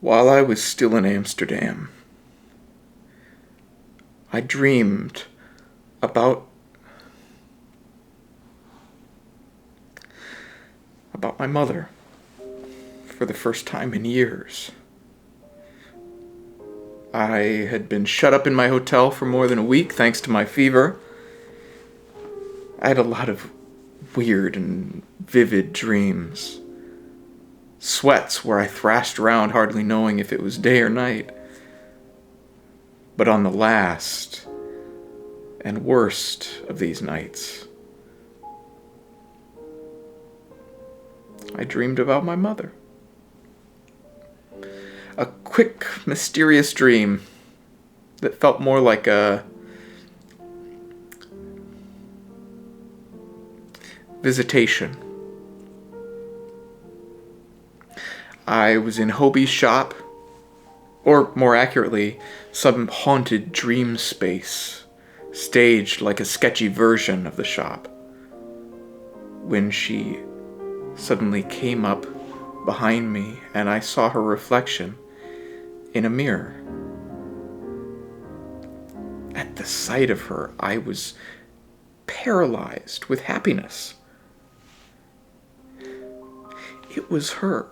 While I was still in Amsterdam, I dreamed about my mother for the first time in years. I had been shut up in my hotel for more than a week thanks to my fever. I had a lot of weird and vivid dreams. Sweats where I thrashed around hardly knowing if it was day or night. But on the last and worst of these nights, I dreamed about my mother. A quick, mysterious dream that felt more like a visitation. I was in Hobie's shop, or more accurately, some haunted dream space, staged like a sketchy version of the shop, when she suddenly came up behind me and I saw her reflection in a mirror. At the sight of her, I was paralyzed with happiness. It was her,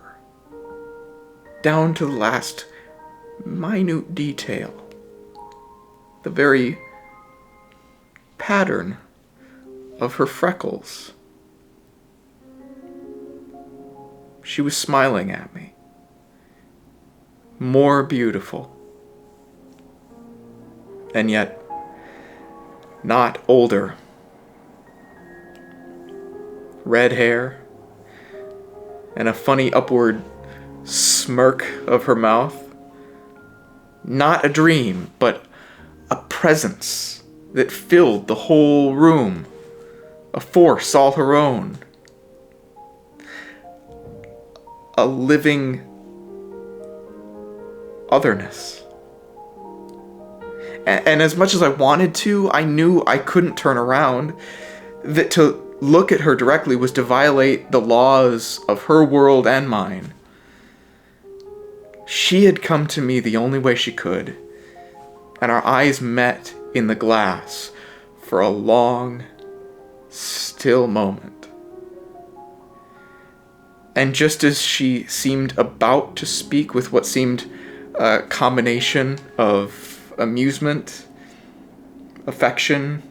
down to the last minute detail, the very pattern of her freckles. She was smiling at me, more beautiful, and yet not older. Red hair, and a funny upward smirk of her mouth. Not a dream, but a presence that filled the whole room, a force all her own. A living otherness. And as much as I wanted to, I knew I couldn't turn around. That to look at her directly was to violate the laws of her world and mine. She had come to me the only way she could, and our eyes met in the glass for a long, still moment. And just as she seemed about to speak with what seemed a combination of amusement, affection,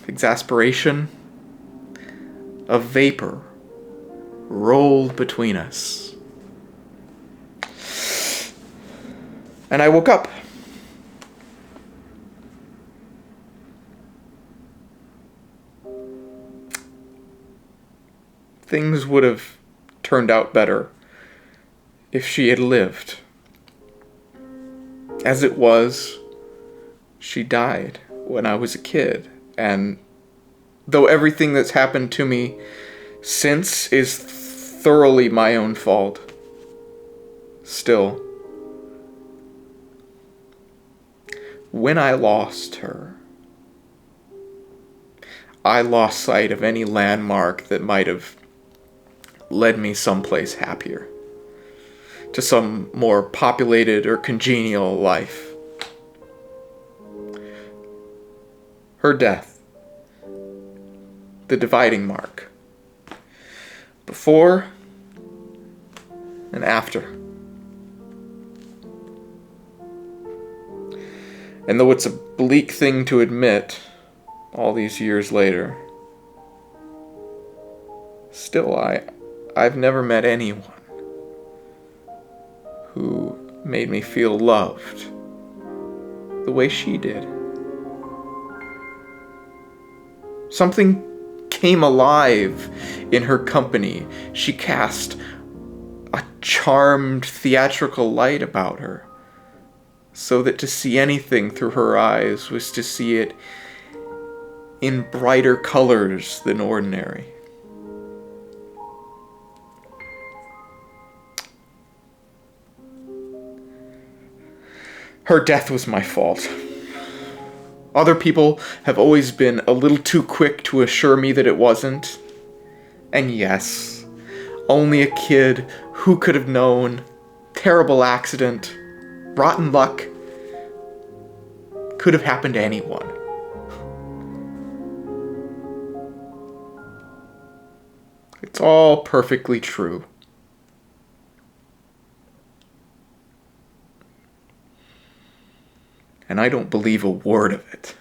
exasperation, a vapor rolled between us. And I woke up. Things would have turned out better if she had lived. As it was, she died when I was a kid, and though everything that's happened to me since is thoroughly my own fault, still, when I lost her, I lost sight of any landmark that might have led me someplace happier, to some more populated or congenial life. Her death, the dividing mark, before and after. And though it's a bleak thing to admit, all these years later, still I've never met anyone who made me feel loved the way she did. Something came alive in her company. She cast a charmed theatrical light about her, so that to see anything through her eyes was to see it in brighter colors than ordinary. Her death was my fault. Other people have always been a little too quick to assure me that it wasn't. And yes, Only a kid. Who could have known? Terrible accident. Rotten luck. Could have happened to anyone. It's all perfectly true. And I don't believe a word of it.